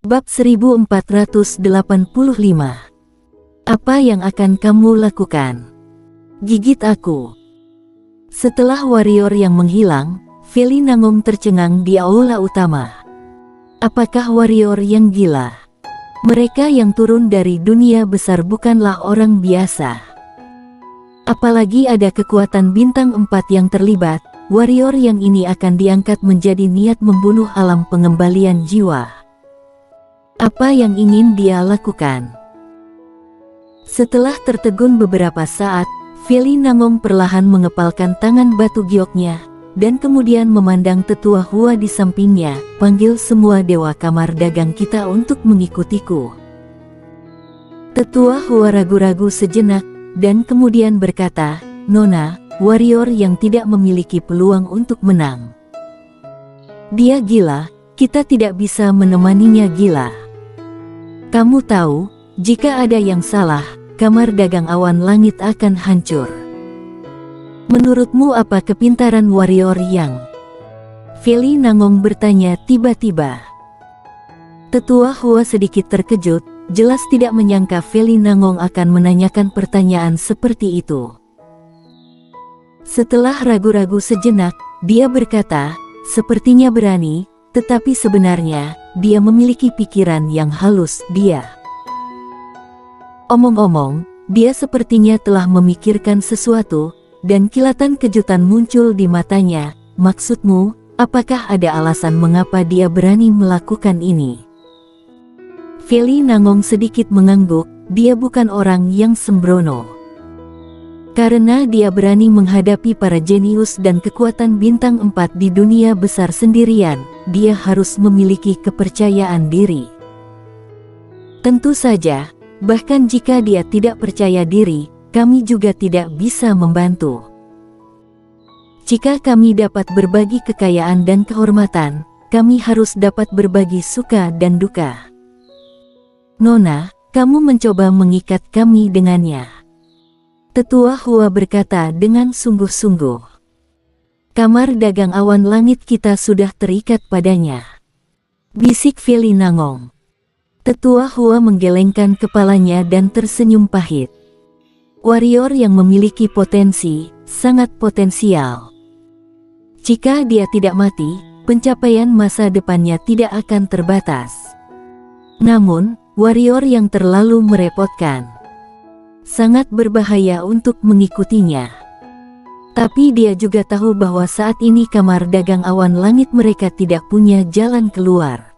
Bab 1485. Apa yang akan kamu lakukan? Gigit aku. Setelah warrior yang menghilang, Feli Nangong tercengang di aula utama. Apakah warrior yang gila? Mereka yang turun dari dunia besar bukanlah orang biasa. Apalagi ada kekuatan bintang 4 yang terlibat, warrior yang ini akan diangkat menjadi niat membunuh alam pengembalian jiwa. Apa yang ingin dia lakukan? Setelah tertegun beberapa saat, Feli Nangong perlahan mengepalkan tangan batu gioknya, dan kemudian memandang tetua Hua di sampingnya. Panggil semua dewa kamar dagang kita untuk mengikutiku. Tetua Hua ragu-ragu sejenak, dan kemudian berkata, Nona, warrior yang tidak memiliki peluang untuk menang. Dia gila, kita tidak bisa menemaninya gila. Kamu tahu, jika ada yang salah, kamar dagang awan langit akan hancur. Menurutmu apa kepintaran warrior yang? Feli Nangong bertanya tiba-tiba. Tetua Hua sedikit terkejut, jelas tidak menyangka Feli Nangong akan menanyakan pertanyaan seperti itu. Setelah ragu-ragu sejenak, dia berkata, sepertinya berani, tetapi sebenarnya, dia memiliki pikiran yang halus. Omong-omong, dia sepertinya telah memikirkan sesuatu, dan kilatan kejutan muncul di matanya. Maksudmu, apakah ada alasan mengapa dia berani melakukan ini? Feli Nangong sedikit mengangguk, dia bukan orang yang sembrono. Karena dia berani menghadapi para jenius dan kekuatan bintang 4 di dunia besar sendirian, dia harus memiliki kepercayaan diri. Tentu saja, bahkan jika dia tidak percaya diri, kami juga tidak bisa membantu. Jika kami dapat berbagi kekayaan dan kehormatan, kami harus dapat berbagi suka dan duka. Nona, kamu mencoba mengikat kami dengannya. Tetua Hua berkata dengan sungguh-sungguh. Kamar dagang awan langit kita sudah terikat padanya. Bisik Feli Nangong. Tetua Hua menggelengkan kepalanya dan tersenyum pahit. Warrior yang memiliki potensi, sangat potensial. Jika dia tidak mati, pencapaian masa depannya tidak akan terbatas. Namun, warrior yang terlalu merepotkan. Sangat berbahaya untuk mengikutinya. Tapi dia juga tahu bahwa saat ini kamar dagang awan langit mereka tidak punya jalan keluar.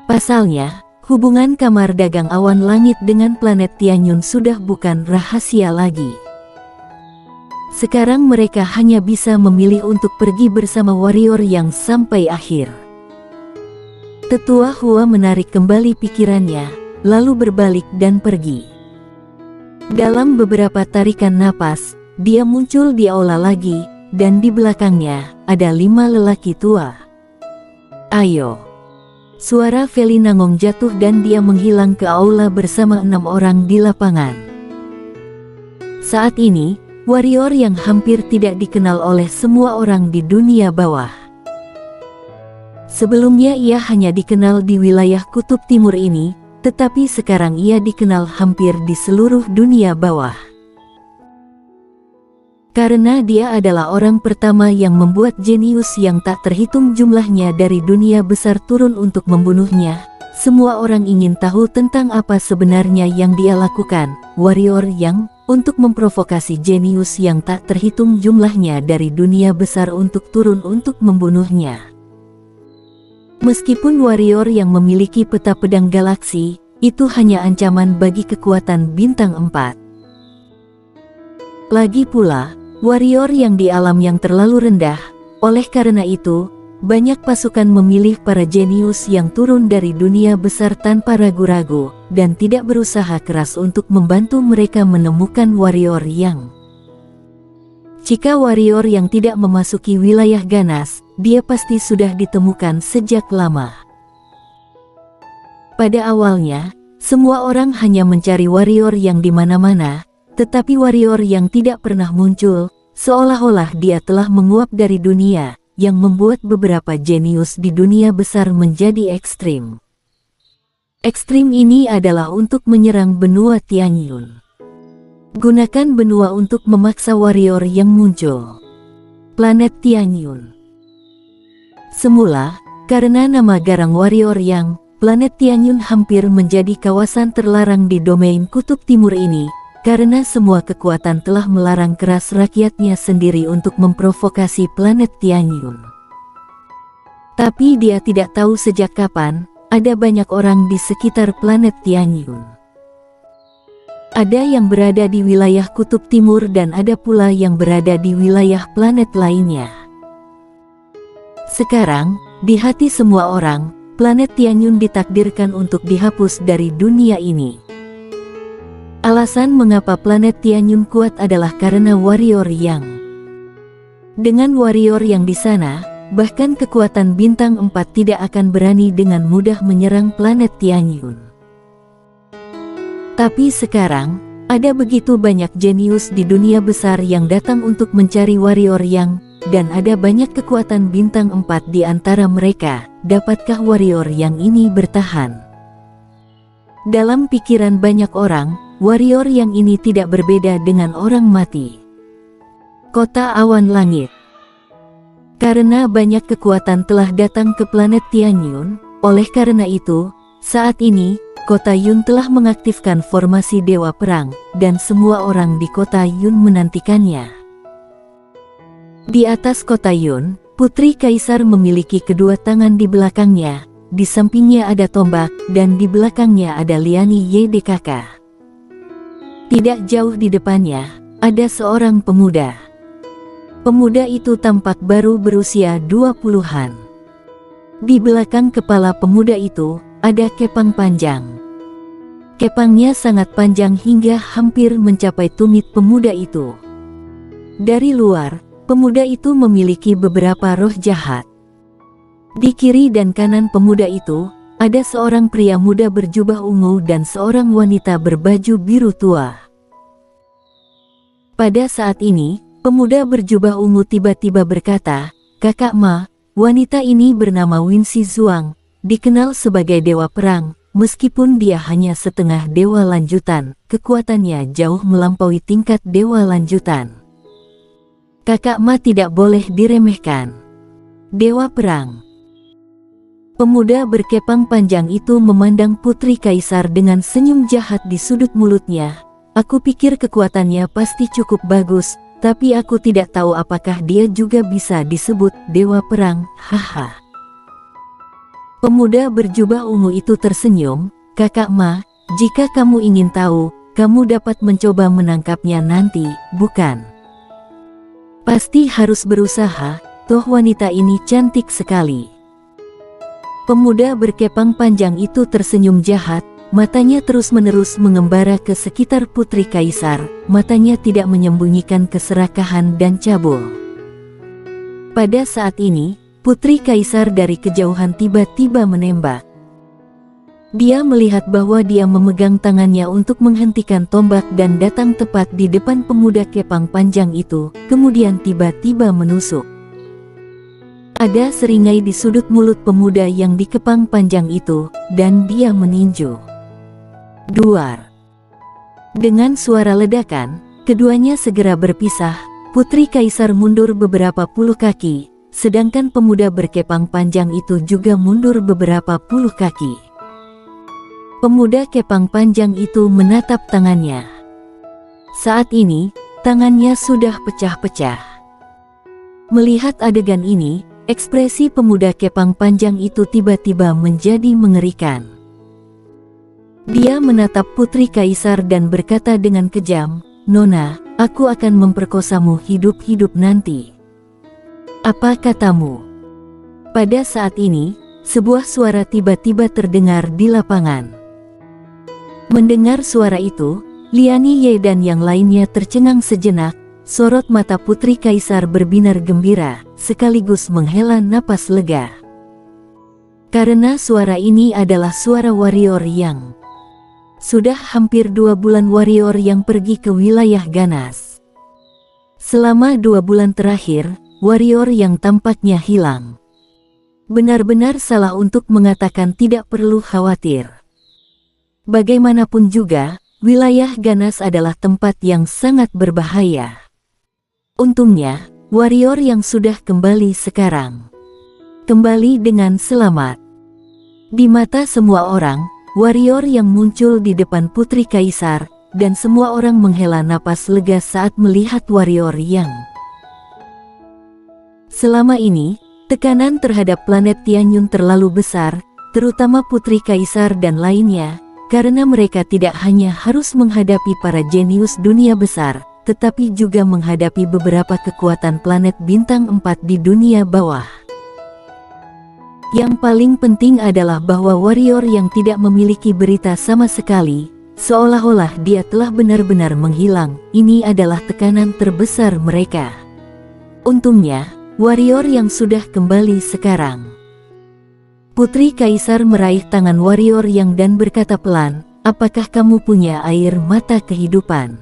Pasalnya, hubungan kamar dagang awan langit dengan planet Tianyun sudah bukan rahasia lagi. Sekarang mereka hanya bisa memilih untuk pergi bersama warrior yang sampai akhir. Tetua Hua menarik kembali pikirannya, lalu berbalik dan pergi. Dalam beberapa tarikan napas, dia muncul di aula lagi, dan di belakangnya, ada 5 lelaki tua. Ayo. Suara Feli Nangong jatuh dan dia menghilang ke aula bersama 6 orang di lapangan. Saat ini, warrior yang hampir tidak dikenal oleh semua orang di dunia bawah. Sebelumnya ia hanya dikenal di wilayah kutub timur ini, tetapi sekarang ia dikenal hampir di seluruh dunia bawah. Karena dia adalah orang pertama yang membuat jenius yang tak terhitung jumlahnya dari dunia besar turun untuk membunuhnya, semua orang ingin tahu tentang apa sebenarnya yang dia lakukan. Warrior yang, untuk memprovokasi jenius yang tak terhitung jumlahnya dari dunia besar untuk turun untuk membunuhnya. Meskipun warrior yang memiliki peta pedang galaksi, itu hanya ancaman bagi kekuatan bintang 4. Lagi pula, warrior yang di alam yang terlalu rendah, oleh karena itu, banyak pasukan memilih para jenius yang turun dari dunia besar tanpa ragu-ragu, dan tidak berusaha keras untuk membantu mereka menemukan warrior yang. Jika warrior yang tidak memasuki wilayah ganas, dia pasti sudah ditemukan sejak lama. Pada awalnya, semua orang hanya mencari warrior yang di mana-mana, tetapi warrior yang tidak pernah muncul, seolah-olah dia telah menguap dari dunia, yang membuat beberapa jenius di dunia besar menjadi ekstrim. Ekstrim ini adalah untuk menyerang benua Tianyun. Gunakan benua untuk memaksa warrior yang muncul. Planet Tianyun. Semula, karena nama garang warrior yang, planet Tianyun hampir menjadi kawasan terlarang di domain Kutub Timur ini, karena semua kekuatan telah melarang keras rakyatnya sendiri untuk memprovokasi planet Tianyun. Tapi dia tidak tahu sejak kapan, ada banyak orang di sekitar planet Tianyun. Ada yang berada di wilayah Kutub Timur dan ada pula yang berada di wilayah planet lainnya. Sekarang, di hati semua orang, planet Tianyun ditakdirkan untuk dihapus dari dunia ini. Alasan mengapa planet Tianyun kuat adalah karena warrior yang. Dengan warrior yang di sana, bahkan kekuatan bintang 4 tidak akan berani dengan mudah menyerang planet Tianyun. Tapi sekarang, ada begitu banyak jenius di dunia besar yang datang untuk mencari warrior yang, dan ada banyak kekuatan bintang 4 di antara mereka. Dapatkah warrior yang ini bertahan? Dalam pikiran banyak orang, warrior yang ini tidak berbeda dengan orang mati. Kota awan langit. Karena banyak kekuatan telah datang ke planet Tianyun, oleh karena itu, saat ini, kota Yun telah mengaktifkan formasi Dewa Perang, dan semua orang di kota Yun menantikannya. Di atas kota Yun, Putri Kaisar memiliki kedua tangan di belakangnya, di sampingnya ada tombak, dan di belakangnya ada Liani YDKK. Tidak jauh di depannya, ada seorang pemuda. Pemuda itu tampak baru berusia 20-an. Di belakang kepala pemuda itu, ada kepang panjang. Kepangnya sangat panjang hingga hampir mencapai tumit pemuda itu. Dari luar, pemuda itu memiliki beberapa roh jahat. Di kiri dan kanan pemuda itu, ada seorang pria muda berjubah ungu dan seorang wanita berbaju biru tua. Pada saat ini, pemuda berjubah ungu tiba-tiba berkata, "Kakak Ma, wanita ini bernama Winsi Zhuang, dikenal sebagai dewa perang, meskipun dia hanya setengah dewa lanjutan, kekuatannya jauh melampaui tingkat dewa lanjutan. Kakak Ma tidak boleh diremehkan. Dewa perang." Pemuda berkepang panjang itu memandang Putri Kaisar dengan senyum jahat di sudut mulutnya. "Aku pikir kekuatannya pasti cukup bagus, tapi aku tidak tahu apakah dia juga bisa disebut Dewa Perang, haha." Pemuda berjubah ungu itu tersenyum, "Kakak Ma, jika kamu ingin tahu, kamu dapat mencoba menangkapnya nanti, bukan? Pasti harus berusaha, toh wanita ini cantik sekali." Pemuda berkepang panjang itu tersenyum jahat, matanya terus-menerus mengembara ke sekitar Putri Kaisar, matanya tidak menyembunyikan keserakahan dan cabul. Pada saat ini, Putri Kaisar dari kejauhan tiba-tiba menembak. Dia melihat bahwa dia memegang tangannya untuk menghentikan tombak dan datang tepat di depan pemuda kepang panjang itu, kemudian tiba-tiba menusuk. Ada seringai di sudut mulut pemuda yang dikepang panjang itu, dan dia meninju. Duar. Dengan suara ledakan, keduanya segera berpisah. Putri Kaisar mundur beberapa puluh kaki, sedangkan pemuda berkepang panjang itu juga mundur beberapa puluh kaki. Pemuda kepang panjang itu menatap tangannya. Saat ini, tangannya sudah pecah-pecah. Melihat adegan ini, ekspresi pemuda kepang panjang itu tiba-tiba menjadi mengerikan. Dia menatap Putri Kaisar dan berkata dengan kejam, "Nona, aku akan memperkosamu hidup-hidup nanti. Apa katamu?" Pada saat ini, sebuah suara tiba-tiba terdengar di lapangan. Mendengar suara itu, Liani Ye dan yang lainnya tercengang sejenak. Sorot mata Putri Kaisar berbinar gembira, sekaligus menghela napas lega. Karena suara ini adalah suara warrior yang. Sudah hampir 2 bulan warrior yang pergi ke wilayah ganas. Selama 2 bulan terakhir, warrior yang tampaknya hilang. Benar-benar salah untuk mengatakan tidak perlu khawatir. Bagaimanapun juga, wilayah ganas adalah tempat yang sangat berbahaya. Untungnya, warrior yang sudah kembali sekarang kembali dengan selamat. Di mata semua orang, warrior yang muncul di depan Putri Kaisar, dan semua orang menghela napas lega saat melihat warrior yang selama ini, tekanan terhadap planet Tianyun terlalu besar, terutama Putri Kaisar dan lainnya, karena mereka tidak hanya harus menghadapi para jenius dunia besar, tetapi juga menghadapi beberapa kekuatan planet bintang 4 di dunia bawah. Yang paling penting adalah bahwa warrior yang tidak memiliki berita sama sekali, seolah-olah dia telah benar-benar menghilang. Ini adalah tekanan terbesar mereka. Untungnya, warrior yang sudah kembali sekarang. Putri Kaisar meraih tangan warrior yang dan berkata pelan, "Apakah kamu punya air mata kehidupan?"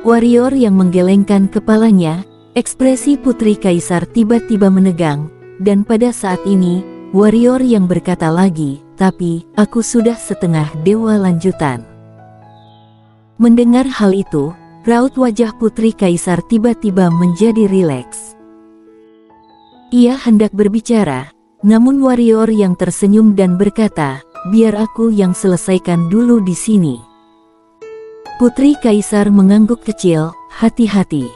Warrior yang menggelengkan kepalanya, ekspresi Putri Kaisar tiba-tiba menegang, dan pada saat ini, warrior yang berkata lagi, "Tapi, aku sudah setengah dewa lanjutan." Mendengar hal itu, raut wajah Putri Kaisar tiba-tiba menjadi rileks. Ia hendak berbicara, namun warrior yang tersenyum dan berkata, "Biar aku yang selesaikan dulu di sini." Putri Kaisar mengangguk kecil, "Hati-hati."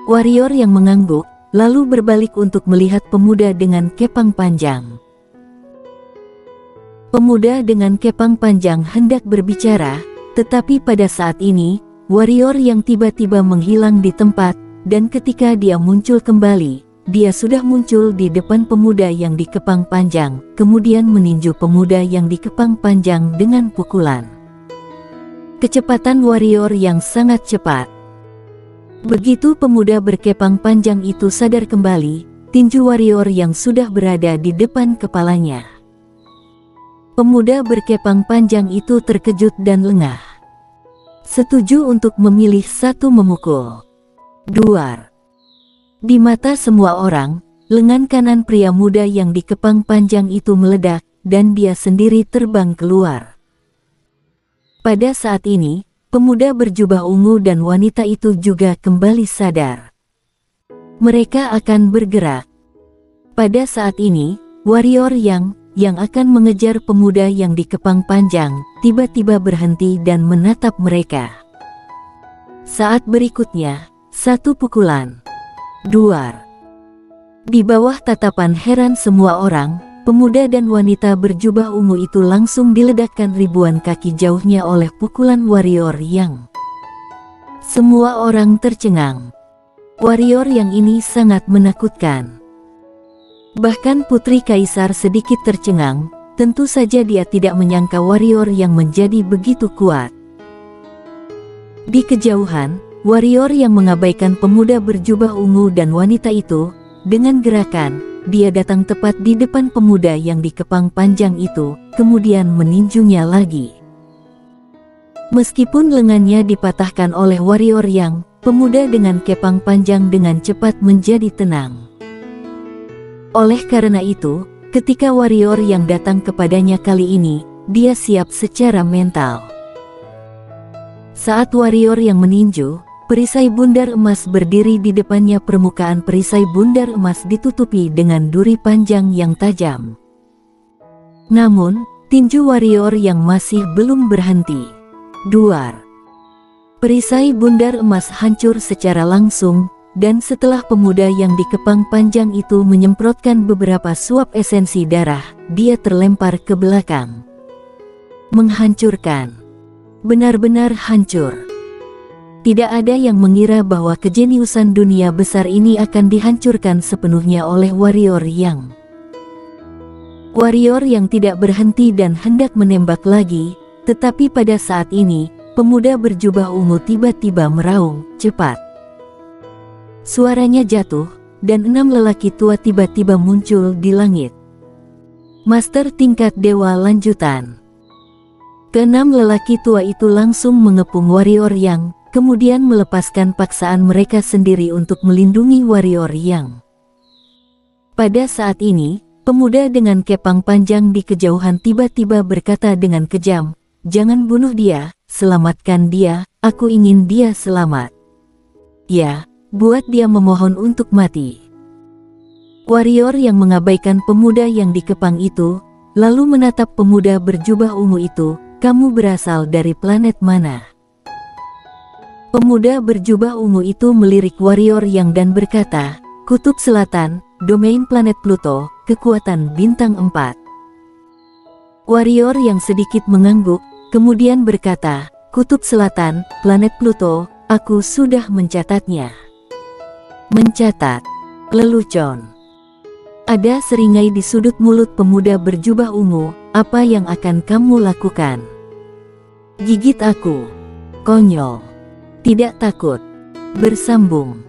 Warrior yang mengangguk, lalu berbalik untuk melihat pemuda dengan kepang panjang. Pemuda dengan kepang panjang hendak berbicara, tetapi pada saat ini, warrior yang tiba-tiba menghilang di tempat, dan ketika dia muncul kembali, dia sudah muncul di depan pemuda yang dikepang panjang, kemudian meninju pemuda yang dikepang panjang dengan pukulan. Kecepatan warrior yang sangat cepat. Begitu pemuda berkepang panjang itu sadar kembali, tinju warrior yang sudah berada di depan kepalanya. Pemuda berkepang panjang itu terkejut dan lengah. Setuju untuk memilih satu memukul. Duar. Di mata semua orang, lengan kanan pria muda yang dikepang panjang itu meledak, dan dia sendiri terbang keluar. Pada saat ini, pemuda berjubah ungu dan wanita itu juga kembali sadar. Mereka akan bergerak. Pada saat ini, warrior yang akan mengejar pemuda yang dikepang panjang, tiba-tiba berhenti dan menatap mereka. Saat berikutnya, satu pukulan. Duar. Di bawah tatapan heran semua orang, pemuda dan wanita berjubah ungu itu langsung diledakkan ribuan kaki jauhnya oleh pukulan warrior yang. Semua orang tercengang. Warrior yang ini sangat menakutkan. Bahkan Putri Kaisar sedikit tercengang, tentu saja dia tidak menyangka warrior yang menjadi begitu kuat. Di kejauhan, warrior yang mengabaikan pemuda berjubah ungu dan wanita itu, dengan gerakan, dia datang tepat di depan pemuda yang dikepang panjang itu, kemudian meninjunya lagi. Meskipun lengannya dipatahkan oleh warrior yang, pemuda dengan kepang panjang dengan cepat menjadi tenang. Oleh karena itu, ketika warrior yang datang kepadanya kali ini, dia siap secara mental. Saat warrior yang meninju, perisai bundar emas berdiri di depannya. Permukaan perisai bundar emas ditutupi dengan duri panjang yang tajam. Namun, tinju warrior yang masih belum berhenti. Duar. Perisai bundar emas hancur secara langsung, dan setelah pemuda yang dikepang panjang itu menyemprotkan beberapa suap esensi darah, dia terlempar ke belakang. Menghancurkan. Benar-benar hancur. Tidak ada yang mengira bahwa kejeniusan dunia besar ini akan dihancurkan sepenuhnya oleh warrior yang. Warrior yang tidak berhenti dan hendak menembak lagi, tetapi pada saat ini, pemuda berjubah ungu tiba-tiba meraung, "Cepat!" Suaranya jatuh, dan 6 lelaki tua tiba-tiba muncul di langit. Master tingkat dewa lanjutan. Keenam lelaki tua itu langsung mengepung warrior yang, kemudian melepaskan paksaan mereka sendiri untuk melindungi warrior yang. Pada saat ini, Pemuda dengan kepang panjang di kejauhan tiba-tiba berkata dengan kejam, "Jangan bunuh dia, selamatkan dia, aku ingin dia selamat. Ya, buat dia memohon untuk mati." Warrior yang mengabaikan pemuda yang dikepang itu, lalu menatap pemuda berjubah ungu itu, "Kamu berasal dari planet mana?" Pemuda berjubah ungu itu melirik warrior yang dan berkata, "Kutub Selatan, domain planet Pluto, kekuatan bintang 4. Warrior yang sedikit mengangguk, kemudian berkata, "Kutub Selatan, planet Pluto, aku sudah mencatatnya." Mencatat. Lelucon. Ada seringai di sudut mulut pemuda berjubah ungu, "Apa yang akan kamu lakukan?" "Gigit aku." Konyol. Tidak takut. Bersambung.